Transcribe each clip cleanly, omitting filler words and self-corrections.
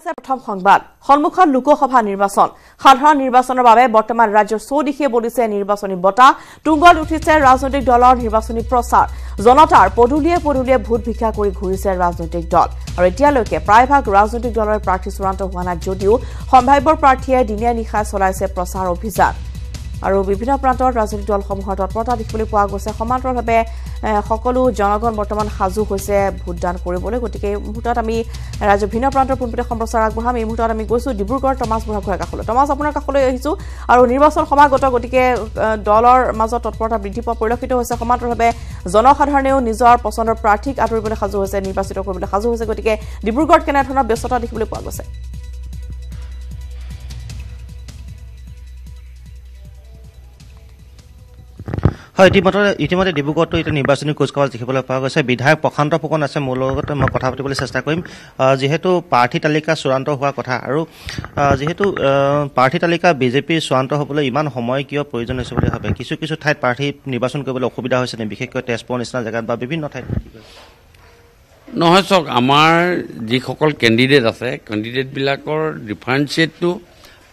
প্ৰথম সংবাদ সন্মুখত লোকসভা নিৰ্বাচন সাধাৰণ নিৰ্বাচনৰ বাবে বৰ্তমান ৰাজ্যৰ চৌদিশে বলিছে নিৰ্বাচনী বঁটা তুংগত উঠিছে ৰাজনৈতিক দলৰ নিৰ্বাচনী প্ৰচাৰ জনতাৰ পদুলিয়ে পদুলিয়ে ভোট ভিক্ষা কৰি ঘূৰিছে ৰাজনৈতিক দল আৰু এতিয়ালৈকে প্ৰায়ভাগ ৰাজনৈতিক দলৰ প্ৰাৰ্থী চূড়ান্ত হোৱা নাই যদিও সম্ভাৱ্য প্ৰাৰ্থীয়ে দিনে নিশাই চলাইছে প্ৰচাৰ অভিযান আৰু বিভিন্ন প্ৰান্তৰ ৰাজনৈতিক দলসমূহৰ তৎপৰতা দেখিবলৈ পোৱা গৈছে সমান্তৰালভাৱে সকলো জনগণ বৰ্তমান সাজু হৈছে ভোটদান কৰিবলৈ গতিকে এই মুহূৰ্তত আমি ৰাজ্যৰ ভিন্ন প্ৰান্তৰ পোনপটীয়া সম্প্ৰচাৰ আগবঢ়াম এই মুহূৰ্তত আমি গৈছো ডিব্ৰুগড় টমাছ বুঢ়াগোহাঁইৰ কাষলৈ টমাছ আপোনাৰ কাষলৈ আহিছো আৰু নিৰ্বাচন সমাগত গতিকে দলৰ মাজত তৎপৰতা বৃদ্ধি পোৱা পৰিলক্ষিত হৈছে সমান্তৰালভাৱে জনসাধাৰণেও নিজৰ পছন্দৰ প্ৰাৰ্থীক আদৰিবলৈ সাজু হৈছে নিৰ্বাচিত কৰিবলৈ সাজু হৈছে গতিকে ডিব্ৰুগড়ত কেনেধৰণৰ ব্যস্ততা দেখিবলৈ পোৱা গৈছে হয় ইতিমধ্যে ডিব্ৰুগড়তো এটা নিৰ্বাচনী কুচকাৱাজ দেখিবলৈ পোৱা গৈছে বিধায়ক প্ৰশান্ত ফুকন আছে মোৰ লগত মই কথা পাতিবলৈ চেষ্টা কৰিম যিহেতু প্ৰাৰ্থী তালিকা চূড়ান্ত হোৱাৰ কথা আৰু যিহেতু প্ৰাৰ্থী তালিকা বিজেপিৰ চূড়ান্ত হ'বলৈ ইমান সময় কিয় প্ৰয়োজন হৈছে বুলি ভাবে কিছু কিছু ঠাইত প্ৰাৰ্থী নিৰ্বাচন কৰিবলৈ অসুবিধা হৈছে নে বিশেষকৈ তেজপুৰ নিচিনা জেগাত বা বিভিন্ন ঠাইত নহয় চাওক আমাৰ যিসকল কেণ্ডিডেট আছে কেণ্ডিডেটবিলাকৰ ডিফাৰেঞ্চিয়েটটো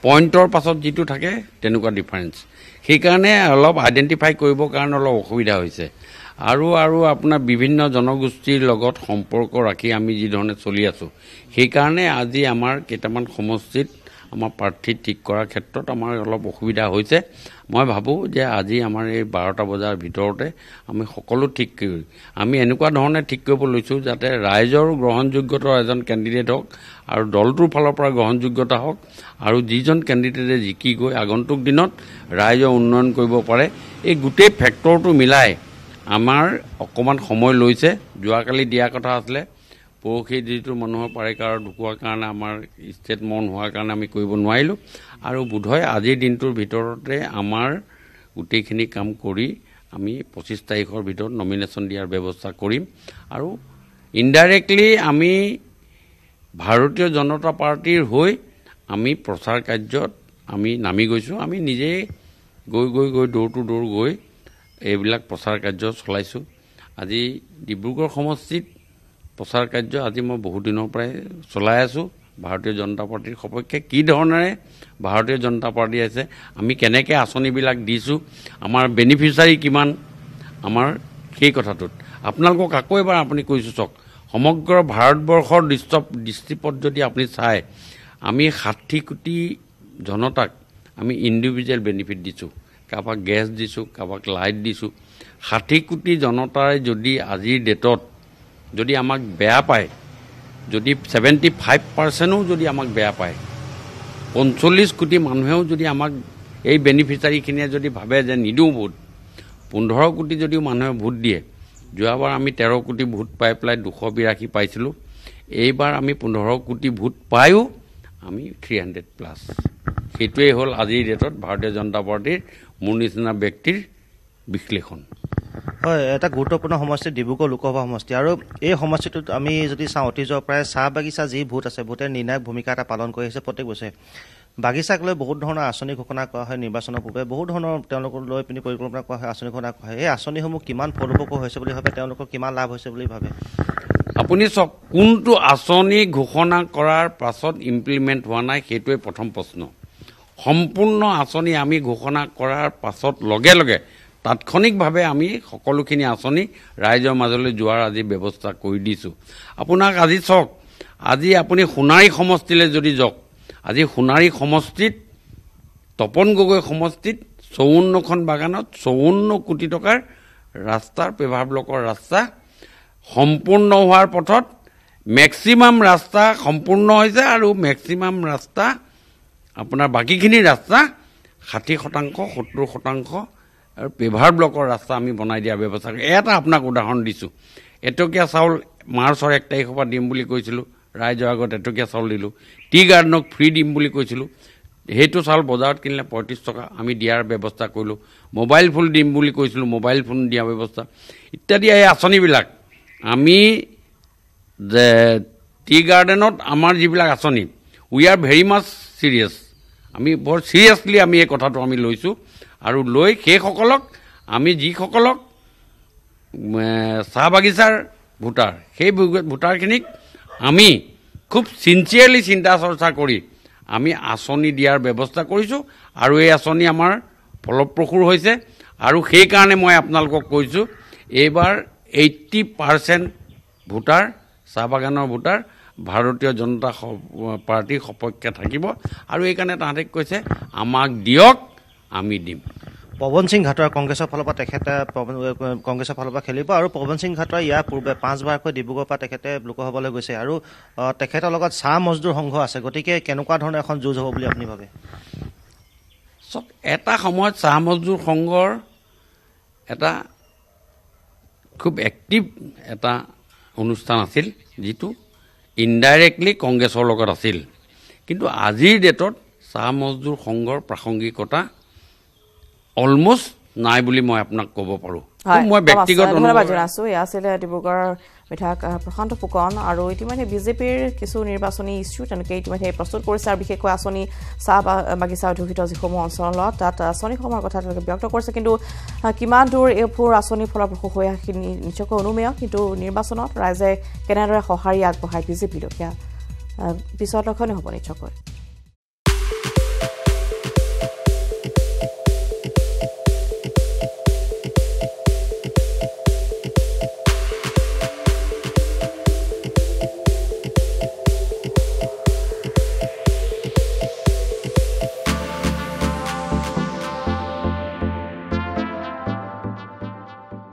পইণ্টৰ পাছত যিটো থাকে তেনেকুৱা ডিফাৰেঞ্চ সেইকাৰণে অলপ আইডেণ্টিফাই কৰিবৰ কাৰণে অলপ অসুবিধা হৈছে আৰু আপোনাৰ বিভিন্ন জনগোষ্ঠীৰ লগত সম্পৰ্ক ৰাখি আমি যি ধৰণে চলি আছোঁ সেইকাৰণে আজি আমাৰ কেইটামান সমষ্টিত আমাৰ প্ৰাৰ্থী ঠিক কৰাৰ ক্ষেত্ৰত আমাৰ অলপ অসুবিধা হৈছে মই ভাবোঁ যে আজি আমাৰ এই 12টা বজাৰ ভিতৰতে আমি সকলো ঠিক কৰি আমি এনেকুৱা ধৰণে ঠিক কৰিব লৈছোঁ যাতে ৰাইজৰ গ্ৰহণযোগ্যতা এজন কেণ্ডিডেট হওক আৰু দলটোৰ ফালৰ পৰা গ্ৰহণযোগ্যতা হওক আৰু যিজন কেণ্ডিডেটে জিকি গৈ আগন্তুক দিনত ৰাইজৰ উন্নয়ন কৰিব পাৰে এই গোটেই ফেক্টৰটো মিলাই আমাৰ অকণমান সময় লৈছে যোৱাকালি দিয়া কথা আছিলে পৰহি যিটো মানুহৰ পাৰিকাৰৰ ঢুকোৱাৰ কাৰণে আমাৰ ষ্টেট মন হোৱাৰ কাৰণে আমি কৰিব নোৱাৰিলোঁ আৰু বোধহয় আজিৰ দিনটোৰ ভিতৰতে আমাৰ গোটেইখিনি কাম কৰি আমি 25 তাৰিখৰ ভিতৰত নমিনেশ্যন দিয়াৰ ব্যৱস্থা কৰিম আৰু ইনডাইৰেক্টলি আমি ভাৰতীয় জনতা পাৰ্টিৰ হৈ আমি প্ৰচাৰ কাৰ্যত আমি নামি গৈছোঁ আমি নিজেই গৈ ডোৰ টু ডোৰ গৈ এইবিলাক প্ৰচাৰ কাৰ্য চলাইছোঁ আজি ডিব্ৰুগড় সমষ্টিত প্ৰচাৰ কাৰ্য আজি মই বহু দিনৰ পৰাই চলাই আছোঁ ভাৰতীয় জনতা পাৰ্টিৰ সপক্ষে কি ধৰণেৰে ভাৰতীয় জনতা পাৰ্টি আছে আমি কেনেকৈ আঁচনিবিলাক দিছোঁ আমাৰ বেনিফিচাৰী কিমান আমাৰ সেই কথাটোত আপোনালোকক আকৌ এবাৰ আপুনি কৈছোঁ চাওক সমগ্ৰ ভাৰতবৰ্ষৰ দৃষ্টিপথ যদি আপুনি চায় আমি 60 কোটি জনতাক আমি ইণ্ডিভিজুৱেল বেনিফিট দিছোঁ কাৰোবাক গেছ দিছোঁ কাৰোবাক লাইট দিছোঁ 60 কোটি জনতাই যদি আজিৰ ডেটত যদি আমাক বেয়া পায় যদি 75%ও যদি আমাক বেয়া পায় 45 কোটি মানুহেও যদি আমাক এই বেনিফিচাৰীখিনিয়ে যদি ভাবে যে নিদিওঁ ভোট 15 কোটি যদিও মানুহে ভোট দিয়ে যোৱাবাৰ আমি 13 কোটি ভোট পাই পেলাই 282 পাইছিলোঁ এইবাৰ আমি 15 কোটি ভোট পায়ো আমি 300+ সেইটোৱেই হ'ল আজিৰ ডেটত ভাৰতীয় জনতা পাৰ্টিৰ মোৰ নিচিনা ব্যক্তিৰ বিশ্লেষণ হয় এটা গুৰুত্বপূৰ্ণ সমষ্টি ডিব্ৰুগড় লোকসভা সমষ্টি আৰু এই সমষ্টিটোত আমি যদি চাওঁ অতীজৰ প্ৰায় চাহ বাগিচা যি ভোট আছে ভোটে নিৰ্ণায়ক ভূমিকা এটা পালন কৰি আহিছে প্ৰত্যেক বছৰে বাগিচাক লৈ বহুত ধৰণৰ আঁচনি ঘোষণা কৰা হয় নিৰ্বাচনৰ পূৰ্বে বহুত ধৰণৰ তেওঁলোকক লৈ পিনি পৰিকল্পনা কৰা হয় আঁচনি ঘোষণা কৰা হয় এই আঁচনিসমূহ কিমান ফলপ্ৰসূ হৈছে বুলি ভাবে তেওঁলোকৰ কিমান লাভ হৈছে বুলি ভাবে আপুনি চাওক কোনটো আঁচনি ঘোষণা কৰাৰ পাছত ইমপ্লিমেণ্ট হোৱা নাই সেইটোৱে প্ৰথম প্ৰশ্ন সম্পূৰ্ণ আঁচনি আমি ঘোষণা কৰাৰ পাছত লগে লগে তাৎক্ষণিকভাৱে আমি সকলোখিনি আঁচনি ৰাইজৰ মাজলৈ যোৱাৰ আজি ব্যৱস্থা কৰি দিছোঁ আপোনাক আজি চাওক আজি আপুনি সোণাৰী সমষ্টিলৈ যদি যাওক আজি সোণাৰী সমষ্টিত তপন গগৈ সমষ্টিত 54খন বাগানত 54 কোটি টকাৰ ৰাস্তাৰ পেভাৰ ব্লকৰ ৰাস্তা সম্পূৰ্ণ হোৱাৰ পথত মেক্সিমাম ৰাস্তা সম্পূৰ্ণ হৈছে আৰু মেক্সিমাম ৰাস্তা আপোনাৰ বাকীখিনি ৰাস্তা 60% 70% আৰু পেভাৰ ব্লকৰ ৰাস্তা আমি বনাই দিয়া ব্যৱস্থা এটা আপোনাক উদাহৰণ দিছোঁ এটকীয়া চাউল মাৰ্চৰ 1 তাৰিখৰ পৰা দিম বুলি কৈছিলোঁ ৰাইজৰ আগত এটকীয়া চাউল দিলোঁ টি গাৰ্ডেনক ফ্ৰী দিম বুলি কৈছিলোঁ সেইটো চাউল বজাৰত কিনিলে 35 টকা আমি দিয়াৰ ব্যৱস্থা কৰিলোঁ মোবাইল ফোন দিম বুলি কৈছিলোঁ মোবাইল ফোন দিয়াৰ ব্যৱস্থা ইত্যাদি এই আঁচনিবিলাক আমি টি গাৰ্ডেনত আমাৰ যিবিলাক আঁচনি we are very much serious আমি বৰ চিৰিয়াছলি আমি এই কথাটো আমি লৈছোঁ আৰু লৈ সেইসকলক আমি যিসকলক চাহ বাগিচাৰ ভোটাৰ সেই ভোটাৰখিনিক আমি খুব সিনচিয়াৰলি চিন্তা চৰ্চা কৰি আমি আঁচনি দিয়াৰ ব্যৱস্থা কৰিছোঁ আৰু এই আঁচনি আমাৰ ফলপ্ৰসূ হৈছে আৰু সেইকাৰণে মই আপোনালোকক কৈছোঁ এইবাৰ 80% ভোটাৰ চাহ বাগানৰ ভোটাৰ ভাৰতীয় জনতা পাৰ্টিৰ সপক্ষে থাকিব আৰু এইকাৰণে তাহাঁতে কৈছে আমাক দিয়ক আমি দিম পৱন সিং ঘাটৰ কংগ্ৰেছৰ ফালৰ পৰা তেখেতে কংগ্ৰেছৰ ফালৰ পৰা খেলিব আৰু পৱন সিং ঘাটৰ ইয়াৰ পূৰ্বে 5বাৰকৈ ডিব্ৰুগড়ৰ পৰা তেখেতে লোকসভালৈ গৈছে আৰু তেখেতৰ লগত চাহ মজদুৰ সংঘ আছে গতিকে কেনেকুৱা ধৰণৰ এখন যুঁজ হ'ব বুলি আপুনি ভাবে চব এটা সময়ত চাহ মজদুৰ সংঘৰ এটা খুব এক্টিভ এটা অনুষ্ঠান আছিল যিটো ইনডাইৰেক্টলি কংগ্ৰেছৰ লগত আছিল কিন্তু আজিৰ ডেটত চাহ মজদুৰ সংঘৰ প্ৰাসংগিকতা অলমোষ্ট নাই বুলি মই আপোনাক ক'ব পাৰোঁ মই ব্যক্তিগত ধন্যবাদ জনাইছো এয়া আছিলে ডিব্ৰুগড়ৰ বিধায়ক প্ৰশান্ত ফুকন আৰু ইতিমধ্যে বিজেপিৰ কিছু নিৰ্বাচনী ইছ্যু তেনেকৈ ইতিমধ্যে প্ৰস্তুত কৰিছে আৰু বিশেষকৈ আঁচনি চাহ বাগিচা অধিকৃত যিসমূহ অঞ্চলত তাত আঁচনিসমূহৰ কথা তেওঁলোকে ব্যক্ত কৰিছে কিন্তু কিমান দূৰ এইবোৰ আঁচনি ফলপ্ৰসূ হৈ সেইখিনি নিশ্চয়কৈ অনুমেয় কিন্তু নিৰ্বাচনত ৰাইজে কেনেদৰে সঁহাৰি আগবঢ়ায় বিজেপিলৈ সেয়া পিছত লক্ষণীয় হ'ব নিশ্চয়কৈ